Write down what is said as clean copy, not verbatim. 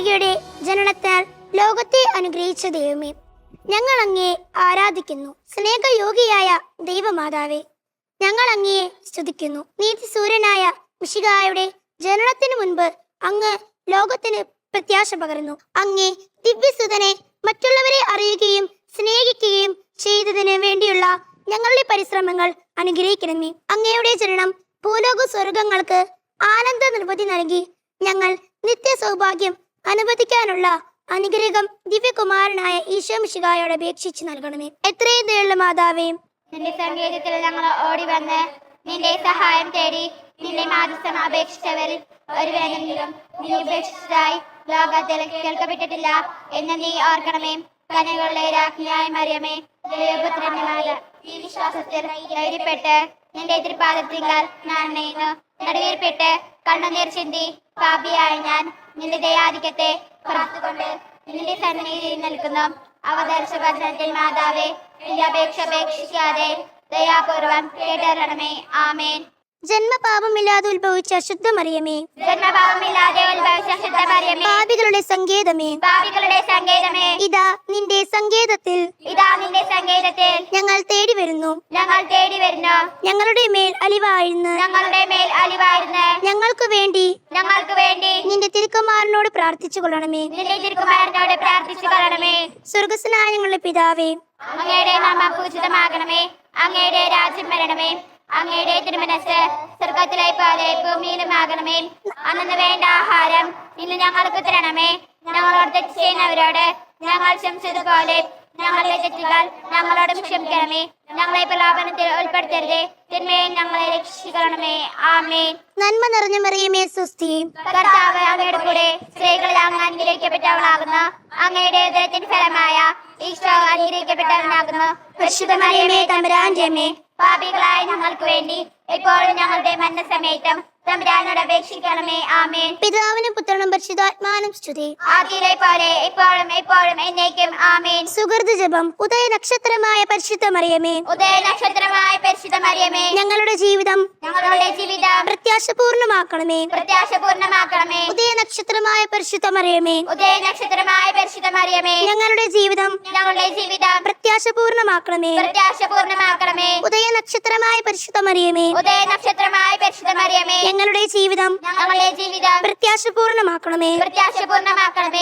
കന്യകയുടെ ജനനത്താൽ ലോകത്തെ അനുഗ്രഹിച്ച ദൈവമേ, ഞങ്ങൾ അങ്ങയെ ആരാധിക്കുന്നു. സ്നേഹയോഗിയായ ദൈവമാതാവേ, ഞങ്ങൾ അങ്ങയെ സ്തുതിക്കുന്നു. നീതിസൂര്യനായ മിശിഹായുടെ ജനനത്തിന് മുൻപ് അങ്ങ് ലോകത്തിന് പ്രത്യാശ പകർന്നു. അങ്ങേ ദിവ്യസുതനെ മറ്റുള്ളവരെ അറിയുകയും സ്നേഹിക്കുകയും ചെയ്തതിന് വേണ്ടിയുള്ള ഞങ്ങളുടെ പരിശ്രമങ്ങൾ അനുഗ്രഹിക്കണമേ. അങ്ങയുടെ ജനനം ഭൂലോക സ്വർഗങ്ങൾക്ക് ആനന്ദ നിർവൃതി നൽകി ഞങ്ങൾ നിത്യ സൗഭാഗ്യം അനുവദിക്കാനുള്ള അനുഗ്രഹം ദിവ്യകുമാരനായ ഈശോ മിശിഹായോട് അപേക്ഷിച്ച് നൽകണമേ. എത്രയും ദയുള്ള മാതാവേ, നിന്റെ സങ്കേതത്തിൽ ഞങ്ങൾ ഓടി വന്ന് നിന്റെ സഹായം തേടി നിന്റെ മാധ്യസ്ഥം അപേക്ഷിച്ചവരിൽ ഒരുവനെങ്കിലും നീ ഉപേക്ഷിച്ചതായി ലോകത്തിൽ കേൾക്കപ്പെട്ടിട്ടില്ല എന്ന് നീ ഓർക്കണമേ. കന്യകളുടെ രാജ്ഞിയായ മറിയമേ, ദൈവപുത്രന്റെ മാത, ഈ വിശ്വാസത്തിൽ ധൈര്യപ്പെട്ട് നിന്റെ തിരുപാദത്തിങ്കൽ ഞാൻ നെയ്യുന്നു. നടുവേർപ്പെട്ട് കണ്ണുനീർ ചിന്തി പാപിയായ ഞാൻ നിന്റെ ദയാധിക്യത്തെ കാത്തുകൊണ്ട് നിന്റെ സന്നിധിയിൽ നിൽക്കുന്നു. അവതരിച്ച വചനത്തിൽ മാതാവേ, നിന്റെ അപേക്ഷ അപേക്ഷിക്കാതെ ദയാപൂർവം കേട്ടറിയണമേ. ആമേൻ. ജന്മപാപമില്ലാതെ ഉത്ഭവിച്ച ശുദ്ധ മറിയമേ, ജന്മപാപമില്ലാതെ ഉത്ഭവിച്ച ശുദ്ധ മറിയമേ, പാപികളുടെ സങ്കേതമേ, പാപികളുടെ സങ്കേതമേ, ഇതാ നിന്റെ സങ്കേതത്തിൽ ഇതാ നിന്റെ സങ്കേതത്തിൽ ഞങ്ങൾ തേടി വരുന്നു. ഞങ്ങൾ തേടി വരുന്നു. ഞങ്ങളുടെ മേൽ അലിവായിരുന്ന് ഞങ്ങളുടെ മേൽ അലിവായിരുന്ന് ഞങ്ങൾക്ക് വേണ്ടി നിന്റെ തിരുക്കുമാരനോട് പ്രാർത്ഥിച്ചു കൊള്ളണമേ. നിന്റെ തിരുക്കുമാരനോട് പ്രാർത്ഥിച്ചു കൊള്ളണമേ. സ്വർഗസ്നായ ഞങ്ങളുടെ പിതാവേ, അങ്ങയുടെ നാമം പൂജിതമാകണമേ. അങ്ങയുടെ രാജ്യം വരണമേ. അങ്ങയുടെ തിരുമനസ് സ്വർഗത്തിലെ പോലെ ഭൂമിയിലുമാകണമേ. അന്നു വേണ്ട ആഹാരം ഇന്ന് ഞങ്ങൾക്ക് തരണമേ. ഞങ്ങളോട് തെറ്റ് ചെയ്യുന്നവരോട് ഞങ്ങൾ ക്ഷമിച്ചതുപോലെ ഞങ്ങളുടെ തെറ്റുകൾ ഞങ്ങളോട് ക്ഷമിക്കണമേ. ഞങ്ങളെ പ്രലോഭനത്തിൽ ഉൾപ്പെടുത്തരുതേ, തിന്മയിൽ ഞങ്ങളെ രക്ഷിക്കണമേ. ആമേൻ. നന്മ നിറഞ്ഞ മറിയമേ, സ്വസ്തി. കർത്താവ് അങ്ങയുടെ കൂടെ സ്ത്രീകളിൽ അങ്ങ് അനുഗ്രഹിക്കപ്പെട്ടവളാകുന്നു. അങ്ങയുടെ ഉദരത്തിൻ ഫലമായ ഈശോ അനുഗ്രഹിക്കപ്പെട്ടവനാകുന്നു. പരിശുദ്ധ മറിയമേ, തമ്പുരാന്റെ അമ്മേ, പാപികളായ ഞങ്ങൾക്ക് വേണ്ടി എപ്പോഴും ഞങ്ങളുടെ മരണസമയത്തും തമ്പുരാനോട് അപേക്ഷിക്കണമേ. ആമേൻ. പിതാവിനും പുത്രനും പരിശുദ്ധാത്മാവിനും സ്തുതി. ആദിയിലെ പോലെ എപ്പോഴും എപ്പോഴും എന്നേക്കും. ആമേൻ. സുഹൃത ജപം. ഉദയ നക്ഷത്രമായ പരിശുദ്ധ മറിയമേ, ഉദയ നക്ഷത്രമായ പരിശുദ്ധ മറിയമേ, ഞങ്ങളുടെ ജീവിതം പ്രത്യാശപൂർണമാക്കണമേ. പ്രത്യാശപൂർണമാക്കണമേ. ഉദയ നക്ഷത്രമായ പരിശുദ്ധ മറിയമേ, ഉദയ നക്ഷത്രമായ പരിശുദ്ധ മറിയമേ, ഞങ്ങളുടെ ജീവിതം പ്രത്യാശപൂർണമാക്കണമേ. പ്രത്യാശപൂർണമാക്കണമേ. ഉദയ നക്ഷത്രമായ പരിശുദ്ധ മറിയമേ, ഉദയ നക്ഷത്രമായ പരിശുദ്ധ മറിയമേ, ഞങ്ങളുടെ ജീവിതം പ്രത്യാശപൂർണമാക്കണമേ. പ്രത്യാശപൂർണമാക്കണമേ. പ്രത്യാശപൂർണമാക്കണമേ.